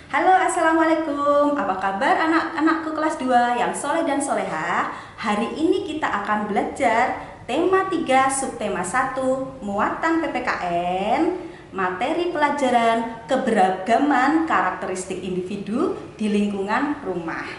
Halo, Assalamualaikum. Apa kabar anak-anakku kelas 2 yang soleh dan solehah? Hari ini kita akan belajar tema 3 subtema 1 muatan PPKN, materi pelajaran keberagaman karakteristik individu di lingkungan rumah.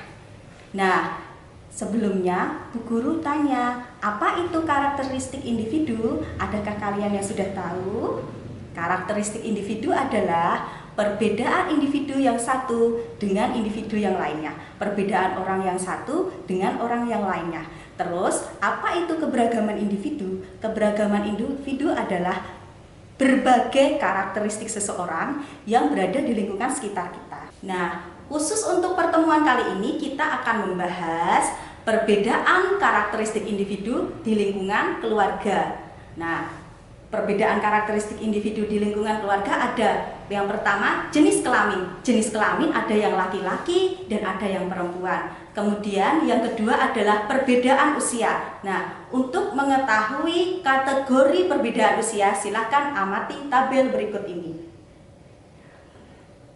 Nah, sebelumnya Bu Guru tanya, apa itu karakteristik individu? Adakah kalian yang sudah tahu? Karakteristik individu adalah perbedaan individu yang satu dengan individu yang lainnya. Perbedaan orang yang satu dengan orang yang lainnya. Terus, apa itu keberagaman individu? Keberagaman individu adalah berbagai karakteristik seseorang yang berada di lingkungan sekitar kita. Nah, khusus untuk pertemuan kali ini kita akan membahas perbedaan karakteristik individu di lingkungan keluarga. Nah, perbedaan karakteristik individu di lingkungan keluarga ada yang pertama jenis kelamin. Jenis kelamin ada yang laki-laki dan ada yang perempuan. Kemudian yang kedua adalah perbedaan usia. Nah, untuk mengetahui kategori perbedaan usia, silakan amati tabel berikut ini.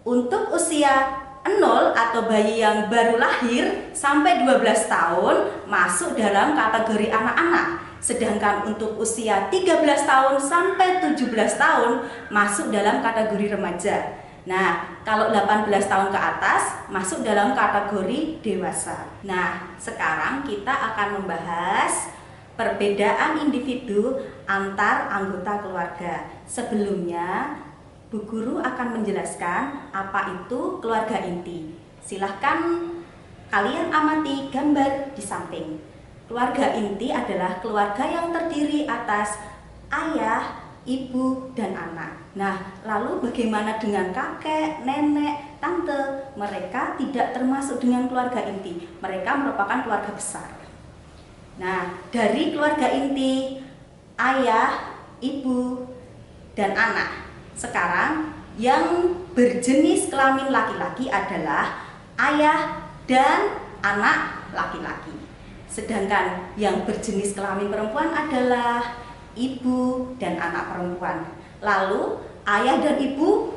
Untuk usia 0 atau bayi yang baru lahir sampai 12 tahun masuk dalam kategori anak-anak. Sedangkan untuk usia 13 tahun sampai 17 tahun masuk dalam kategori remaja. Nah, kalau 18 tahun ke atas masuk dalam kategori dewasa. Nah, sekarang kita akan membahas perbedaan individu antar anggota keluarga. Sebelumnya, Bu Guru akan menjelaskan apa itu keluarga inti. Silahkan kalian amati gambar di samping. Keluarga inti adalah keluarga yang terdiri atas ayah, ibu, dan anak. Nah, lalu bagaimana dengan kakek, nenek, tante? Mereka tidak termasuk dengan keluarga inti. Mereka merupakan keluarga besar. Nah, dari keluarga inti, ayah, ibu, dan anak. Sekarang yang berjenis kelamin laki-laki adalah ayah dan anak laki-laki. Sedangkan yang berjenis kelamin perempuan adalah ibu dan anak perempuan. Lalu ayah dan ibu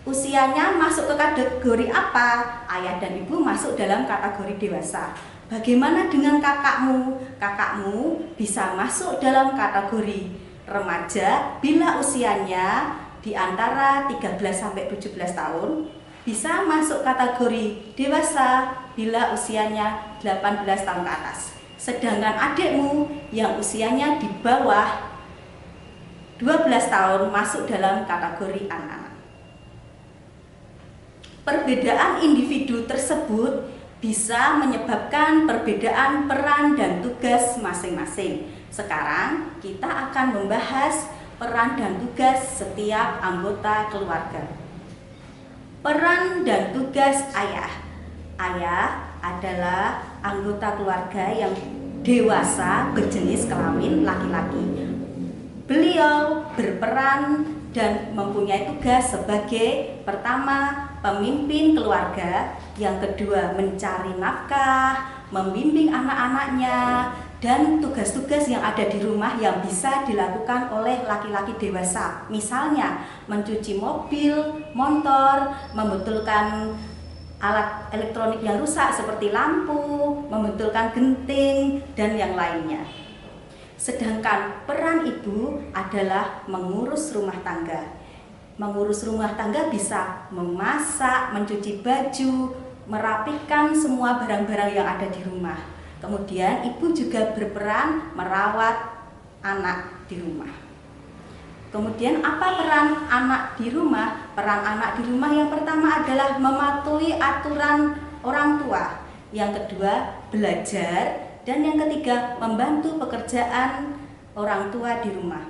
usianya masuk ke kategori apa? Ayah dan ibu masuk dalam kategori dewasa. Bagaimana dengan kakakmu? Kakakmu bisa masuk dalam kategori remaja bila usianya di antara 13 sampai 17 tahun, bisa masuk kategori dewasa bila usianya 18 tahun ke atas. Sedangkan adikmu yang usianya di bawah 12 tahun masuk dalam kategori anak-anak. Perbedaan individu tersebut bisa menyebabkan perbedaan peran dan tugas masing-masing. Sekarang kita akan membahas peran dan tugas setiap anggota keluarga. Peran dan tugas ayah. Ayah adalah anggota keluarga yang dewasa berjenis kelamin laki-laki. Beliau berperan dan mempunyai tugas sebagai pertama pemimpin keluarga, yang kedua mencari nafkah, membimbing anak-anaknya, dan tugas-tugas yang ada di rumah yang bisa dilakukan oleh laki-laki dewasa. Misalnya mencuci mobil, motor, membetulkan alat elektronik yang rusak seperti lampu, membetulkan genting, dan yang lainnya. Sedangkan peran ibu adalah mengurus rumah tangga. Mengurus rumah tangga bisa memasak, mencuci baju, merapikan semua barang-barang yang ada di rumah. Kemudian ibu juga berperan merawat anak di rumah. Kemudian apa peran anak di rumah? Peran anak di rumah yang pertama adalah mematuhi aturan orang tua. Yang kedua, belajar. Dan yang ketiga, membantu pekerjaan orang tua di rumah.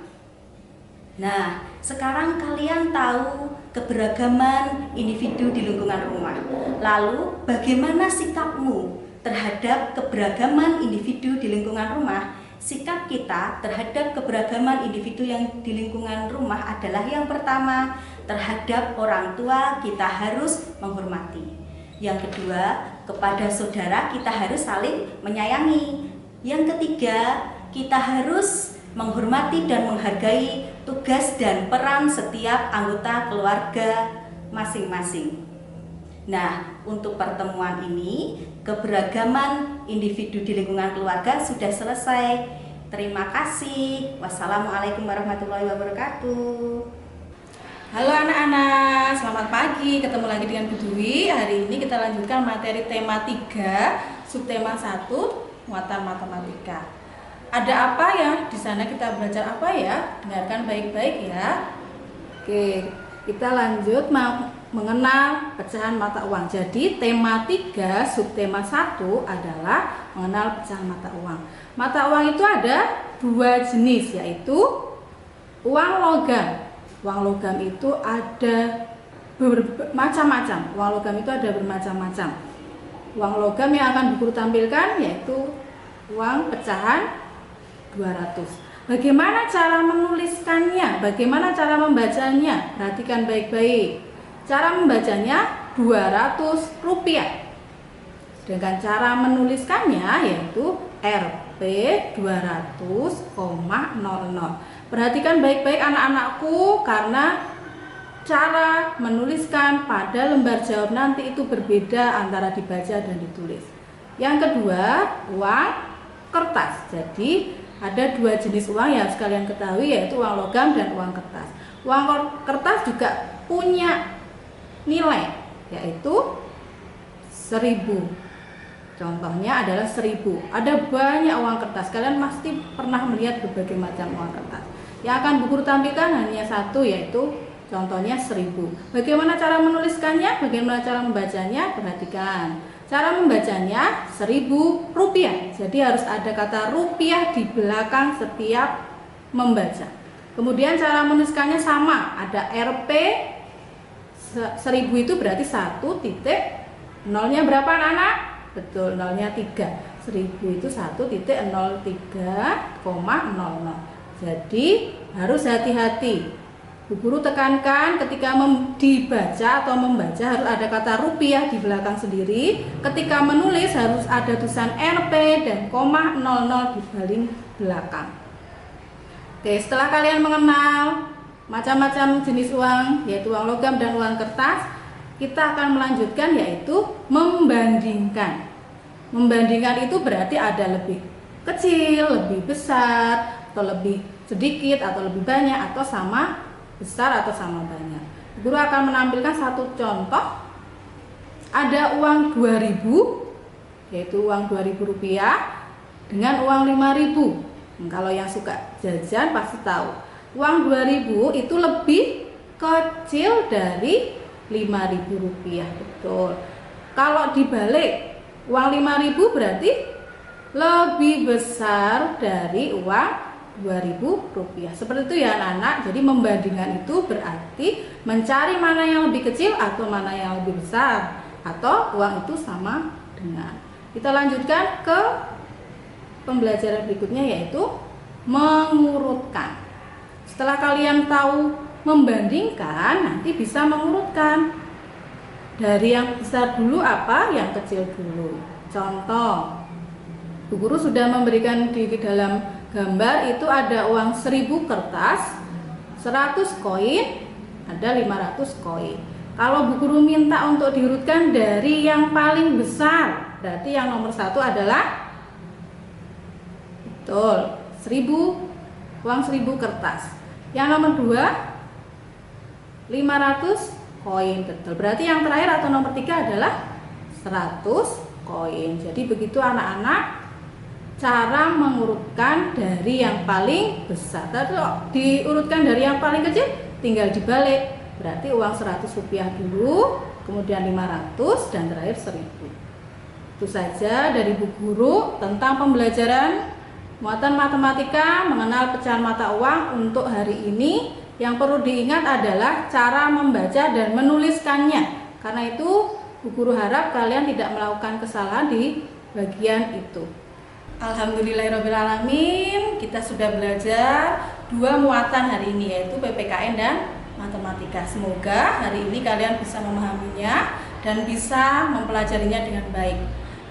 Nah, sekarang kalian tahu keberagaman individu di lingkungan rumah. Lalu, bagaimana sikapmu terhadap keberagaman individu di lingkungan rumah? Sikap kita terhadap keberagaman individu yang di lingkungan rumah adalah yang pertama, terhadap orang tua kita harus menghormati. Yang kedua, kepada saudara kita harus saling menyayangi. Yang ketiga, kita harus menghormati dan menghargai tugas dan peran setiap anggota keluarga masing-masing. Nah, untuk pertemuan ini, keberagaman individu di lingkungan keluarga sudah selesai. Terima kasih. Wassalamualaikum warahmatullahi wabarakatuh. Halo anak-anak, selamat pagi. Ketemu lagi dengan Bu Dwi. Hari ini kita lanjutkan materi tema 3, subtema 1, muatan matematika. Ada apa ya? Di sana kita belajar apa ya? Dengarkan baik-baik ya. Oke, kita lanjut mengenal pecahan mata uang. Jadi tema 3, subtema 1 adalah mengenal pecahan mata uang. Mata uang itu ada 2 jenis, yaitu uang logam. Uang logam itu ada bermacam-macam. Uang logam itu ada bermacam-macam. Uang logam yang akan Bu Guru tampilkan yaitu uang pecahan 200. Bagaimana cara menuliskannya? Bagaimana cara membacanya? Perhatikan baik-baik. Cara membacanya 200 rupiah. Sedangkan cara menuliskannya yaitu Rp 200,00. Perhatikan baik-baik anak-anakku, karena cara menuliskan pada lembar jawab nanti itu berbeda antara dibaca dan ditulis. Yang kedua, uang kertas. Jadi ada 2 jenis uang yang harus kalian ketahui, yaitu uang logam dan uang kertas. Uang kertas juga punya nilai, yaitu 1000. Contohnya adalah 1000. Ada banyak uang kertas. Kalian pasti pernah melihat berbagai macam uang kertas. Yang akan Bu Guru tampilkan hanya 1, yaitu contohnya 1000. Bagaimana cara menuliskannya? Bagaimana cara membacanya? Perhatikan. Cara membacanya 1000 rupiah. Jadi harus ada kata rupiah di belakang setiap membaca. Kemudian cara menuliskannya sama. Ada Rp 1000 itu berarti 1 titik. Nolnya berapa anak-anak? Betul, nolnya 3. 1000 itu 1.03,00. Jadi harus hati-hati. Bu Guru tekankan ketika dibaca atau membaca harus ada kata rupiah di belakang sendiri. Ketika menulis harus ada tulisan Rp dan koma 00 di baling belakang. Oke, setelah kalian mengenal macam-macam jenis uang, yaitu uang logam dan uang kertas, kita akan melanjutkan yaitu membandingkan. Membandingkan itu berarti ada lebih kecil, lebih besar, atau lebih sedikit, atau lebih banyak, atau sama besar atau sama banyak. Guru akan menampilkan satu contoh. Ada uang 2000, yaitu uang 2000 rupiah dengan uang 5000. Kalau yang suka jajan pasti tahu. Uang 2000 itu lebih kecil dari 5000 rupiah. Betul. Kalau dibalik, uang 5000 berarti lebih besar dari uang 2000 rupiah. Seperti itu ya anak-anak. Jadi membandingkan itu berarti mencari mana yang lebih kecil atau mana yang lebih besar, atau uang itu sama dengan. Kita lanjutkan ke pembelajaran berikutnya, yaitu mengurutkan. Setelah kalian tahu membandingkan, nanti bisa mengurutkan. Dari yang besar dulu apa, yang kecil dulu. Contoh, Bu Guru sudah memberikan di dalam gambar itu ada uang 1000 kertas, 100 koin, ada 500 koin. Kalau Bu Guru minta untuk diurutkan dari yang paling besar, berarti yang nomor 1 adalah betul 1000, uang 1000 kertas. Yang nomor 2 500 koin, betul. Berarti yang terakhir atau nomor 3 adalah 100 koin. Jadi begitu anak-anak cara mengurutkan dari yang paling besar. Tapi diurutkan dari yang paling kecil tinggal dibalik. Berarti uang 100 rupiah dulu, kemudian 500 dan terakhir 1000. Itu saja dari Bu Guru tentang pembelajaran muatan matematika mengenal pecahan mata uang untuk hari ini. Yang perlu diingat adalah cara membaca dan menuliskannya. Karena itu Bu Guru harap kalian tidak melakukan kesalahan di bagian itu. Alhamdulillahirrahmanirrahim, kita sudah belajar 2 muatan hari ini, yaitu PPKN dan matematika. Semoga hari ini kalian bisa memahaminya dan bisa mempelajarinya dengan baik.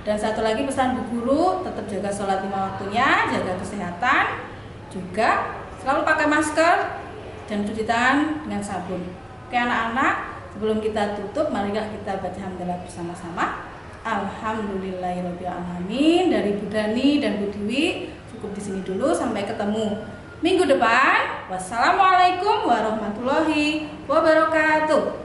Dan satu lagi pesan Bu Guru, tetap jaga sholat 5 waktunya, jaga kesehatan, juga selalu pakai masker dan cuci tangan dengan sabun. Oke anak-anak, Sebelum kita tutup, marilah kita baca hamdalah bersama-sama. Alhamdulillahirabbil alamin. Dari Bu Dani dan Bu Dewi cukup di sini dulu, sampai ketemu minggu depan. Wassalamualaikum warahmatullahi wabarakatuh.